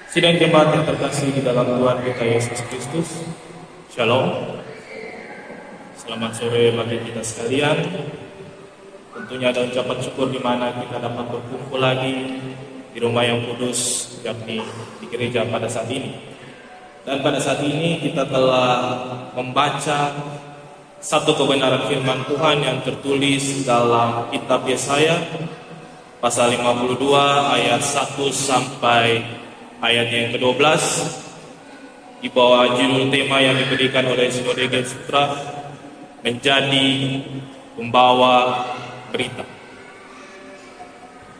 Sidang jemaat yang terkasih di dalam Tuhan kita Yesus Kristus, Shalom. Selamat sore bagi kita sekalian. Tentunya ada ucapan syukur di mana kita dapat berkumpul lagi di rumah yang kudus, yakni di gereja pada saat ini. Dan pada saat ini kita telah membaca satu kebenaran firman Tuhan yang tertulis dalam kitab Yesaya pasal 52 ayat 1 sampai ayatnya yang ke-12 di bawah judul tema yang diberikan oleh Saudara Gen Sutra, menjadi pembawa berita.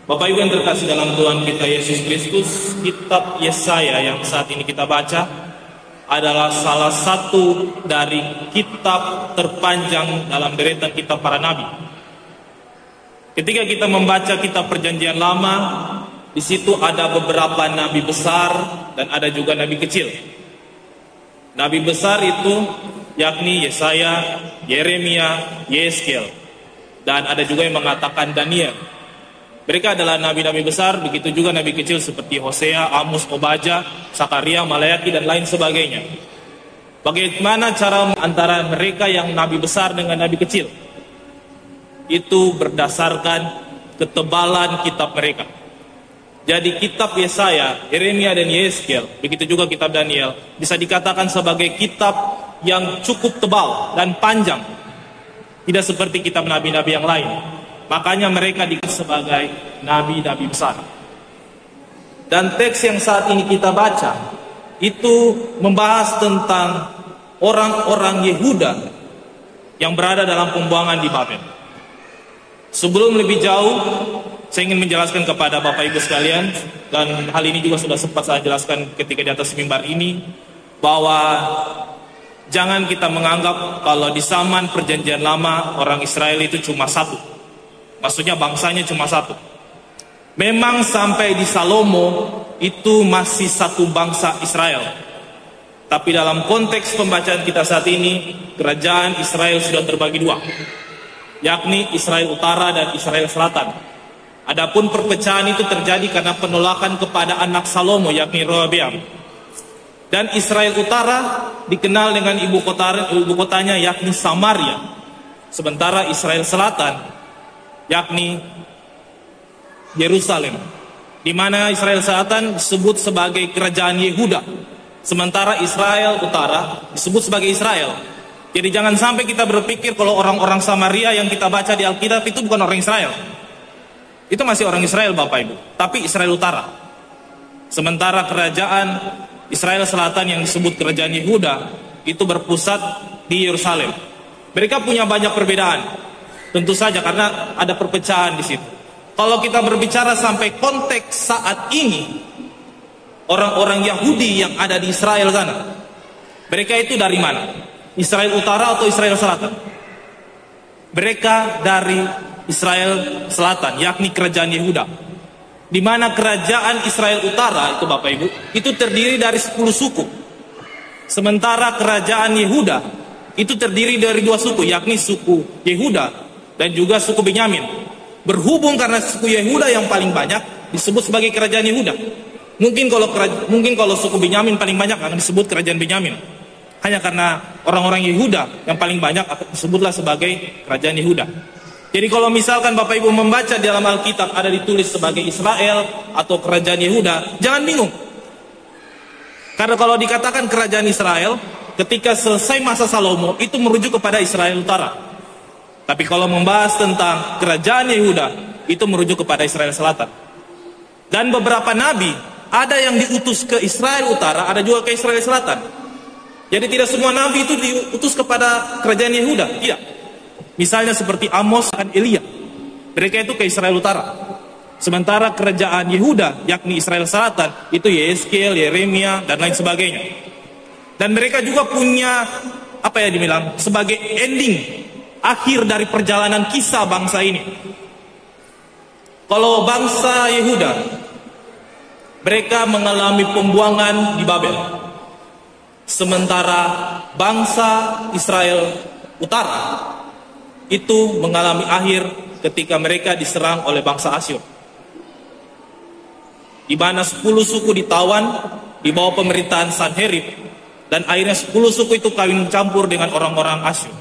Bapak Ibu yang terkasih dalam Tuhan kita Yesus Kristus, kitab Yesaya yang saat ini kita baca adalah salah satu dari kitab terpanjang dalam deretan kitab para nabi. Ketika kita membaca kitab Perjanjian Lama, di situ ada beberapa nabi besar dan ada juga nabi kecil. Nabi besar itu yakni Yesaya, Yeremia, Yeskel, dan ada juga yang mengatakan Daniel. Mereka adalah nabi-nabi besar, begitu juga nabi kecil seperti Hosea, Amos, Obadja, Sakaria, Malayaki, dan lain sebagainya. Bagaimana cara antara mereka yang nabi besar dengan nabi kecil? Itu berdasarkan ketebalan kitab mereka. Jadi kitab Yesaya, Yeremia, dan Yeskel, begitu juga kitab Daniel, bisa dikatakan sebagai kitab yang cukup tebal dan panjang. Tidak seperti kitab nabi-nabi yang lain. Makanya mereka dikenal sebagai nabi-nabi besar. Dan teks yang saat ini kita baca, itu membahas tentang orang-orang Yehuda yang berada dalam pembuangan di Babel. Sebelum lebih jauh, saya ingin menjelaskan kepada Bapak Ibu sekalian, dan hal ini juga sudah sempat saya jelaskan ketika di atas mimbar ini, bahwa jangan kita menganggap kalau di zaman Perjanjian Lama orang Israel itu cuma satu. Maksudnya bangsanya cuma satu. Memang sampai di Salomo itu masih satu bangsa Israel. Tapi dalam konteks pembacaan kita saat ini, kerajaan Israel sudah terbagi dua, yakni Israel Utara dan Israel Selatan. Adapun perpecahan itu terjadi karena penolakan kepada anak Salomo, yakni Rehoboam. Dan Israel Utara dikenal dengan ibu kotanya yakni Samaria. Sementara Israel Selatan yakni Yerusalem, di mana Israel Selatan disebut sebagai kerajaan Yehuda, sementara Israel Utara disebut sebagai Israel. Jadi jangan sampai kita berpikir kalau orang-orang Samaria yang kita baca di Alkitab itu bukan orang Israel. Itu masih orang Israel Bapak Ibu, tapi Israel Utara. Sementara kerajaan Israel Selatan yang disebut kerajaan Yehuda itu berpusat di Yerusalem. Mereka punya banyak perbedaan, tentu saja karena ada perpecahan di situ. Kalau kita berbicara sampai konteks saat ini, orang-orang Yahudi yang ada di Israel sana, mereka itu dari mana? Israel Utara atau Israel Selatan? Mereka dari Israel Selatan, yakni kerajaan Yehuda. Di mana kerajaan Israel Utara itu Bapak Ibu, itu terdiri dari 10 suku. Sementara kerajaan Yehuda itu terdiri dari 2 suku, yakni suku Yehuda dan juga suku Benyamin. Berhubung karena suku Yehuda yang paling banyak disebut sebagai kerajaan Yehuda. Mungkin kalau suku Benyamin paling banyak akan disebut kerajaan Benyamin. Hanya karena orang-orang Yehuda yang paling banyak disebutlah sebagai kerajaan Yehuda. Jadi kalau misalkan Bapak Ibu membaca di dalam Alkitab ada ditulis sebagai Israel atau kerajaan Yehuda, jangan bingung. Karena kalau dikatakan kerajaan Israel, ketika selesai masa Salomo, itu merujuk kepada Israel Utara. Tapi kalau membahas tentang kerajaan Yehuda, itu merujuk kepada Israel Selatan. Dan beberapa nabi, ada yang diutus ke Israel Utara, ada juga ke Israel Selatan. Jadi tidak semua nabi itu diutus kepada kerajaan Yehuda, iya. Misalnya seperti Amos dan Elia, mereka itu ke Israel Utara. Sementara kerajaan Yehuda, yakni Israel Selatan, itu Yeskel, Yeremia, dan lain sebagainya. Dan mereka juga punya, dibilang, sebagai ending, akhir dari perjalanan kisah bangsa ini. Kalau bangsa Yehuda, mereka mengalami pembuangan di Babel. Sementara bangsa Israel Utara itu mengalami akhir ketika mereka diserang oleh bangsa Asyur, di mana 10 suku ditawan di bawah pemerintahan Sanherib, dan akhirnya 10 suku itu kawin campur dengan orang-orang Asyur.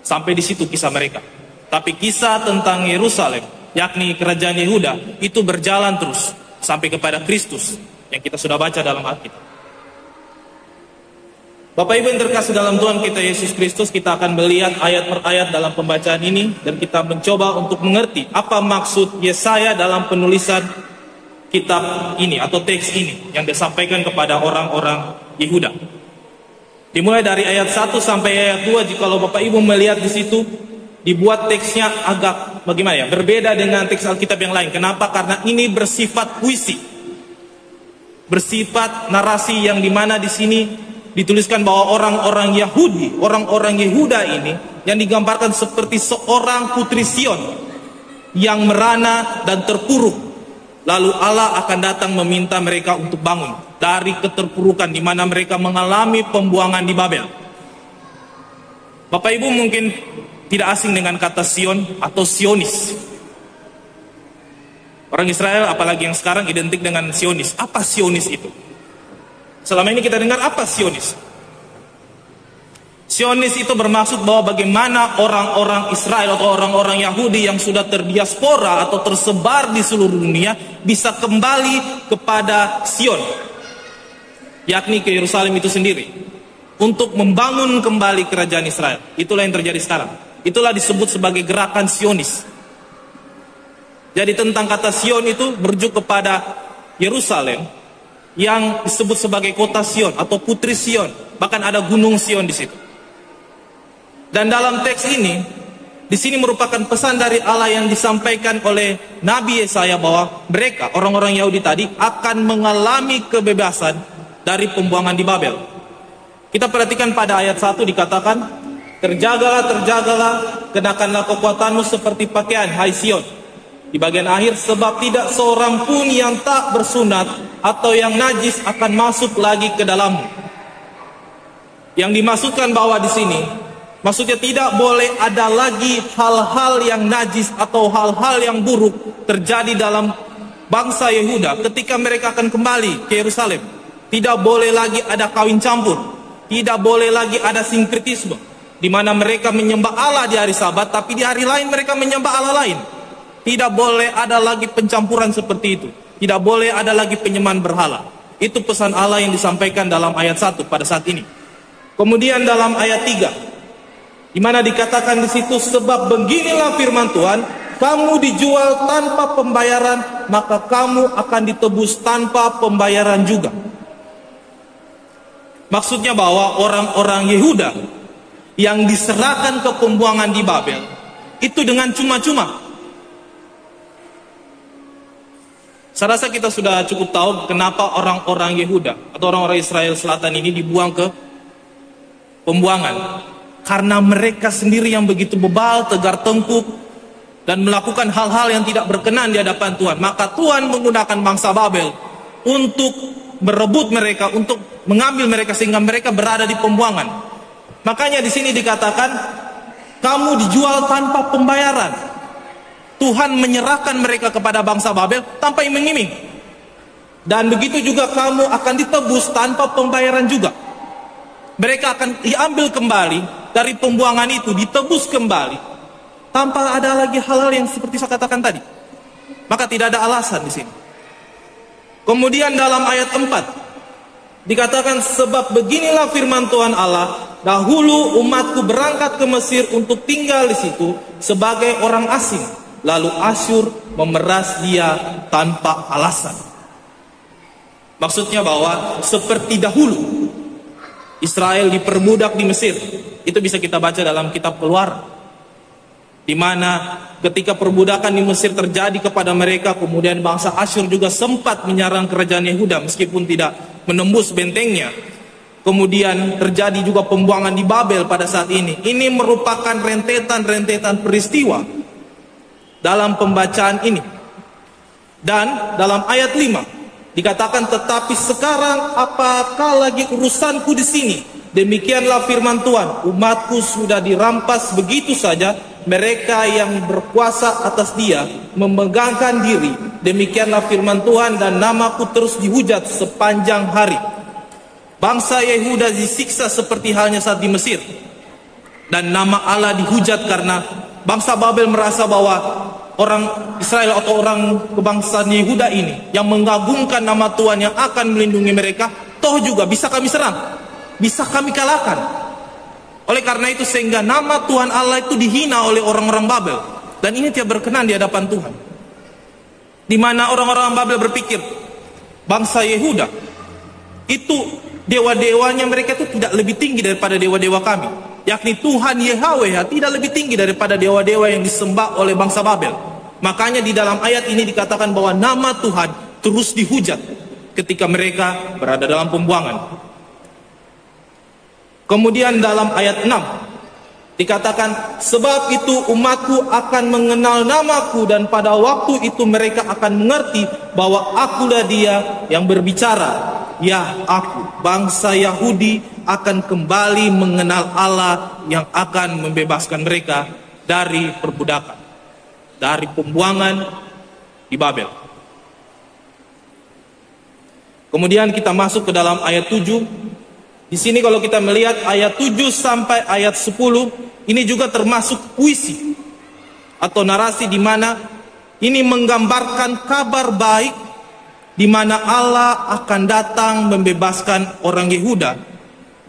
Sampai di situ kisah mereka. Tapi kisah tentang Yerusalem, yakni kerajaan Yehuda, itu berjalan terus sampai kepada Kristus yang kita sudah baca dalam Alkitab. Bapak Ibu yang terkasih dalam Tuhan kita Yesus Kristus, kita akan melihat ayat per ayat dalam pembacaan ini, dan kita mencoba untuk mengerti apa maksud Yesaya dalam penulisan kitab ini atau teks ini yang disampaikan kepada orang-orang Yehuda. Dimulai dari ayat 1 sampai ayat 2, jikalau Bapak Ibu melihat di situ, dibuat teksnya agak bagaimana ya, berbeda dengan teks Alkitab yang lain. Kenapa? Karena ini bersifat puisi, bersifat narasi, yang dimana di sini dituliskan bahwa orang-orang Yahudi, orang-orang Yehuda ini yang digambarkan seperti seorang putri Sion yang merana dan terpuruk. Lalu Allah akan datang meminta mereka untuk bangun dari keterpurukan di mana mereka mengalami pembuangan di Babel. Bapak Ibu mungkin tidak asing dengan kata Sion atau Sionis. Orang Israel apalagi yang sekarang identik dengan Sionis. Apa Sionis itu? Selama ini kita dengar apa Sionis? Sionis itu bermaksud bahwa bagaimana orang-orang Israel atau orang-orang Yahudi yang sudah terdiaspora atau tersebar di seluruh dunia bisa kembali kepada Sion, yakni ke Yerusalem itu sendiri, untuk membangun kembali kerajaan Israel. Itulah yang terjadi sekarang. Itulah disebut sebagai gerakan Sionis. Jadi tentang kata Sion itu merujuk kepada Yerusalem yang disebut sebagai kota Sion atau putri Sion, bahkan ada gunung Sion di situ. Dan dalam teks ini, di sini merupakan pesan dari Allah yang disampaikan oleh Nabi Yesaya bahwa mereka, orang-orang Yahudi tadi, akan mengalami kebebasan dari pembuangan di Babel. Kita perhatikan pada ayat 1 dikatakan, terjagalah, terjagalah, kenakanlah kekuatanmu seperti pakaian, hai Sion. Di bagian akhir, sebab tidak seorang pun yang tak bersunat atau yang najis akan masuk lagi ke dalammu. Yang dimaksudkan bahwa di sini, maksudnya tidak boleh ada lagi hal-hal yang najis atau hal-hal yang buruk terjadi dalam bangsa Yehuda ketika mereka akan kembali ke Yerusalem. Tidak boleh lagi ada kawin campur, tidak boleh lagi ada sinkretisme, di mana mereka menyembah Allah di hari Sabat, tapi di hari lain mereka menyembah Allah lain. Tidak boleh ada lagi pencampuran seperti itu. Tidak boleh ada lagi penyembahan berhala. Itu pesan Allah yang disampaikan dalam ayat 1 pada saat ini. Kemudian dalam ayat 3, di mana dikatakan di situ, sebab beginilah firman Tuhan, kamu dijual tanpa pembayaran, maka kamu akan ditebus tanpa pembayaran juga. Maksudnya bahwa orang-orang Yehuda yang diserahkan ke pembuangan di Babel itu dengan cuma-cuma. Saya rasa kita sudah cukup tahu kenapa orang-orang Yehuda atau orang-orang Israel Selatan ini dibuang ke pembuangan. Karena mereka sendiri yang begitu bebal, tegar tengkuk, dan melakukan hal-hal yang tidak berkenan di hadapan Tuhan. Maka Tuhan menggunakan bangsa Babel untuk merebut mereka, untuk mengambil mereka sehingga mereka berada di pembuangan. Makanya di sini dikatakan, kamu dijual tanpa pembayaran. Tuhan menyerahkan mereka kepada bangsa Babel tanpa iming-iming. Dan begitu juga kamu akan ditebus tanpa pembayaran juga. Mereka akan diambil kembali dari pembuangan itu, ditebus kembali tanpa ada lagi hal-hal yang seperti saya katakan tadi. Maka tidak ada alasan di sini. Kemudian dalam ayat 4 dikatakan, sebab beginilah firman Tuhan Allah, dahulu umatku berangkat ke Mesir untuk tinggal di situ sebagai orang asing. Lalu Asyur memeras dia tanpa alasan. Maksudnya bahwa seperti dahulu Israel diperbudak di Mesir. Itu bisa kita baca dalam kitab Keluaran, di mana ketika perbudakan di Mesir terjadi kepada mereka, kemudian bangsa Asyur juga sempat menyerang kerajaan Yehuda meskipun tidak menembus bentengnya. Kemudian terjadi juga pembuangan di Babel pada saat ini. Ini merupakan rentetan-rentetan peristiwa dalam pembacaan ini. Dan dalam ayat 5 dikatakan, tetapi sekarang apakah lagi urusanku di sini? Demikianlah firman Tuhan, umatku sudah dirampas begitu saja mereka yang berkuasa atas dia memegangkan diri. Demikianlah firman Tuhan, dan namaku terus dihujat sepanjang hari. Bangsa Yehuda disiksa seperti halnya saat di Mesir, dan nama Allah dihujat karena bangsa Babel merasa bahwa orang Israel atau orang kebangsaan Yehuda ini yang mengagungkan nama Tuhan yang akan melindungi mereka, toh juga bisa kami serang, bisa kami kalahkan. Oleh karena itu sehingga nama Tuhan Allah itu dihina oleh orang-orang Babel, dan ini tidak berkenan di hadapan Tuhan. Di mana orang-orang Babel berpikir bangsa Yehuda itu dewa-dewanya mereka itu tidak lebih tinggi daripada dewa-dewa kami, yakni Tuhan Yahweh tidak lebih tinggi daripada dewa-dewa yang disembah oleh bangsa Babel. Makanya di dalam ayat ini dikatakan bahwa nama Tuhan terus dihujat ketika mereka berada dalam pembuangan. Kemudian dalam ayat 6 dikatakan, sebab itu umatku akan mengenal namaku, dan pada waktu itu mereka akan mengerti bahwa akulah dia yang berbicara. Ya, aku, bangsa Yahudi akan kembali mengenal Allah yang akan membebaskan mereka dari perbudakan, dari pembuangan di Babel. Kemudian kita masuk ke dalam ayat 7. Di sini kalau kita melihat ayat 7 sampai ayat 10, ini juga termasuk puisi atau narasi di mana ini menggambarkan kabar baik di mana Allah akan datang membebaskan orang Yehuda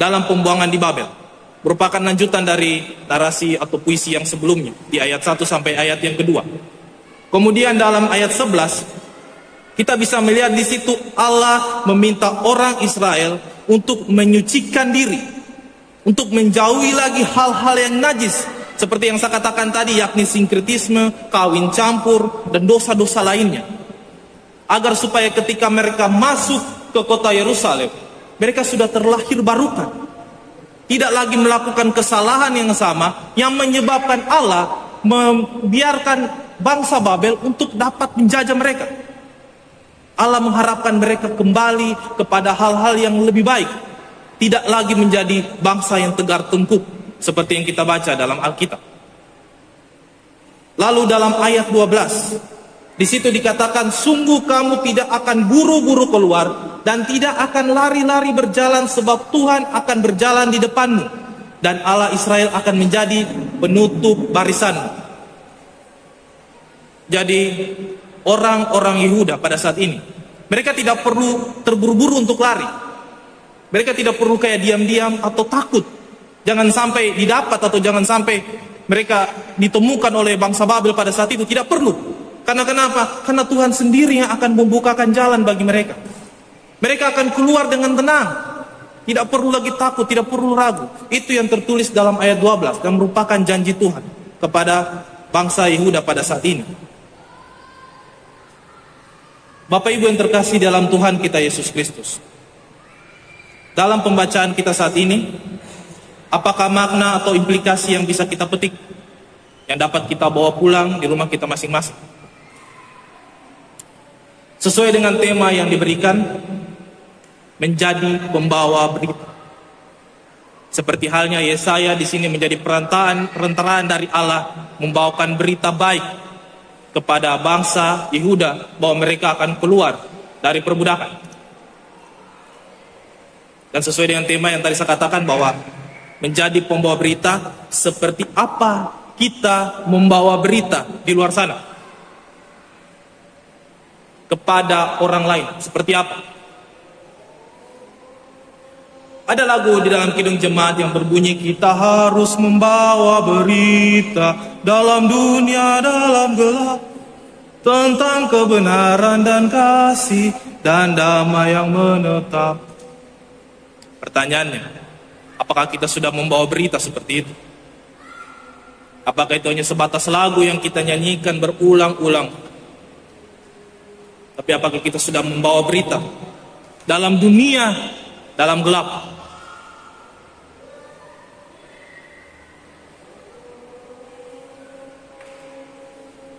dalam pembuangan di Babel. Merupakan lanjutan dari narasi atau puisi yang sebelumnya di ayat 1 sampai ayat yang kedua. Kemudian dalam ayat 11 kita bisa melihat di situ Allah meminta orang Israel untuk menyucikan diri, untuk menjauhi lagi hal-hal yang najis, seperti yang saya katakan tadi, yakni sinkretisme, kawin campur, dan dosa-dosa lainnya. Agar supaya ketika mereka masuk ke kota Yerusalem, mereka sudah terlahir barukan. Tidak lagi melakukan kesalahan yang sama, yang menyebabkan Allah membiarkan bangsa Babel untuk dapat menjajah mereka. Allah mengharapkan mereka kembali kepada hal-hal yang lebih baik, tidak lagi menjadi bangsa yang tegar tengkuk seperti yang kita baca dalam Alkitab. Lalu dalam ayat 12 di situ dikatakan, sungguh kamu tidak akan buru-buru keluar dan tidak akan lari-lari berjalan, sebab Tuhan akan berjalan di depanmu dan Allah Israel akan menjadi penutup barisanmu. Jadi orang-orang Yehuda pada saat ini, mereka tidak perlu terburu-buru untuk lari. Mereka tidak perlu kayak diam-diam atau takut jangan sampai didapat atau jangan sampai mereka ditemukan oleh bangsa Babel pada saat itu. Tidak perlu. Karena kenapa? Karena Tuhan sendiri yang akan membukakan jalan bagi mereka. Mereka akan keluar dengan tenang, tidak perlu lagi takut, tidak perlu ragu. Itu yang tertulis dalam ayat 12 dan merupakan janji Tuhan kepada bangsa Yehuda pada saat ini. Bapak Ibu yang terkasih dalam Tuhan kita Yesus Kristus, dalam pembacaan kita saat ini, apakah makna atau implikasi yang bisa kita petik, yang dapat kita bawa pulang di rumah kita masing-masing? Sesuai dengan tema yang diberikan, menjadi pembawa berita. Seperti halnya Yesaya di sini menjadi perantaraan dari Allah membawakan berita baik kepada bangsa Yehuda bahwa mereka akan keluar dari perbudakan. Dan sesuai dengan tema yang tadi saya katakan bahwa menjadi pembawa berita, seperti apa kita membawa berita di luar sana kepada orang lain, seperti apa? Ada lagu di dalam kidung jemaat yang berbunyi, kita harus membawa berita dalam dunia dalam gelap tentang kebenaran dan kasih dan damai yang menetap. Pertanyaannya, apakah kita sudah membawa berita seperti itu? Apakah itu hanya sebatas lagu yang kita nyanyikan berulang-ulang? Tapi apakah kita sudah membawa berita dalam dunia dalam gelap?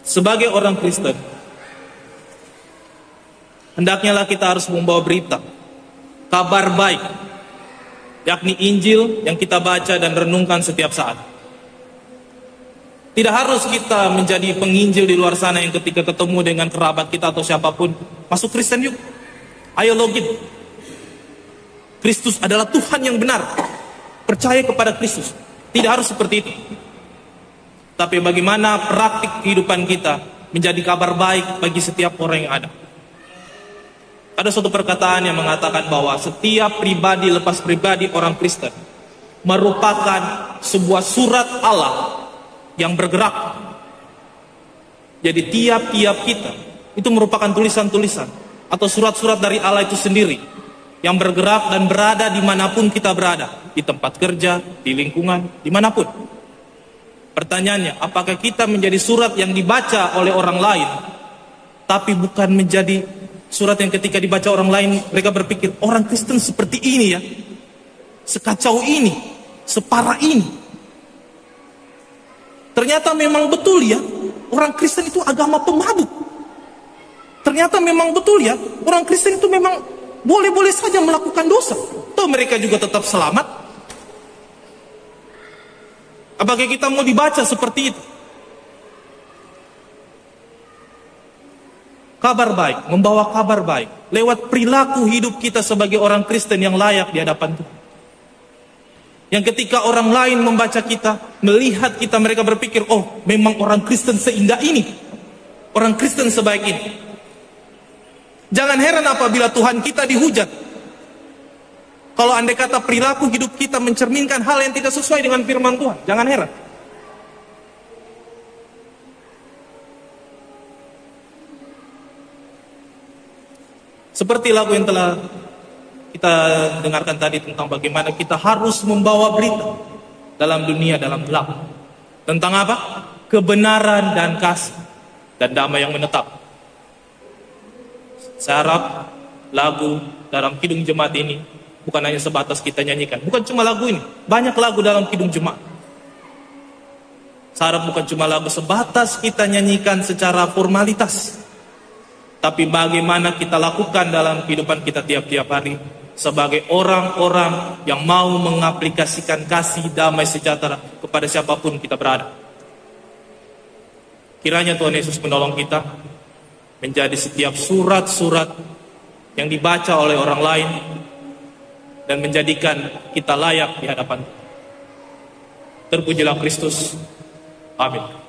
Sebagai orang Kristen, hendaknya kita harus membawa berita, kabar baik, yakni Injil yang kita baca dan renungkan setiap saat. Tidak harus kita menjadi penginjil di luar sana yang ketika ketemu dengan kerabat kita atau siapapun masuk Kristen yuk. Ayo login. Kristus adalah Tuhan yang benar. Percaya kepada Kristus. Tidak harus seperti itu. Tapi bagaimana praktik kehidupan kita menjadi kabar baik bagi setiap orang yang ada. Ada suatu perkataan yang mengatakan bahwa setiap pribadi lepas pribadi orang Kristen merupakan sebuah surat Allah yang bergerak. Jadi tiap-tiap kita itu merupakan tulisan-tulisan atau surat-surat dari Allah itu sendiri yang bergerak dan berada dimanapun kita berada, di tempat kerja, di lingkungan, dimanapun. Pertanyaannya, apakah kita menjadi surat yang dibaca oleh orang lain, tapi bukan menjadi surat yang ketika dibaca orang lain mereka berpikir orang Kristen seperti ini ya, sekacau ini, separah ini. Ternyata memang betul ya, orang Kristen itu agama pemabuk. Ternyata memang betul ya, orang Kristen itu memang boleh-boleh saja melakukan dosa. Toh mereka juga tetap selamat. Apakah kita mau dibaca seperti itu? Kabar baik, membawa kabar baik lewat perilaku hidup kita sebagai orang Kristen yang layak di hadapan Tuhan. Yang ketika orang lain membaca kita, melihat kita, mereka berpikir, oh memang orang Kristen seindah ini, orang Kristen sebaik ini. Jangan heran apabila Tuhan kita dihujat. Kalau andai kata perilaku hidup kita mencerminkan hal yang tidak sesuai dengan firman Tuhan, jangan heran. Seperti lagu yang telah kita dengarkan tadi tentang bagaimana kita harus membawa berita dalam dunia dalam gelap. Tentang apa? Kebenaran dan kasih dan damai yang menetap. Saya harap lagu dalam Kidung Jemaat ini bukan hanya sebatas kita nyanyikan. Bukan cuma lagu ini, banyak lagu dalam Kidung Jemaat. Saya harap bukan cuma lagu sebatas kita nyanyikan secara formalitas, tapi bagaimana kita lakukan dalam kehidupan kita tiap-tiap hari sebagai orang-orang yang mau mengaplikasikan kasih damai sejahtera kepada siapapun kita berada. Kiranya Tuhan Yesus menolong kita menjadi setiap surat-surat yang dibaca oleh orang lain dan menjadikan kita layak di hadapan. Terpujilah Kristus. Amin.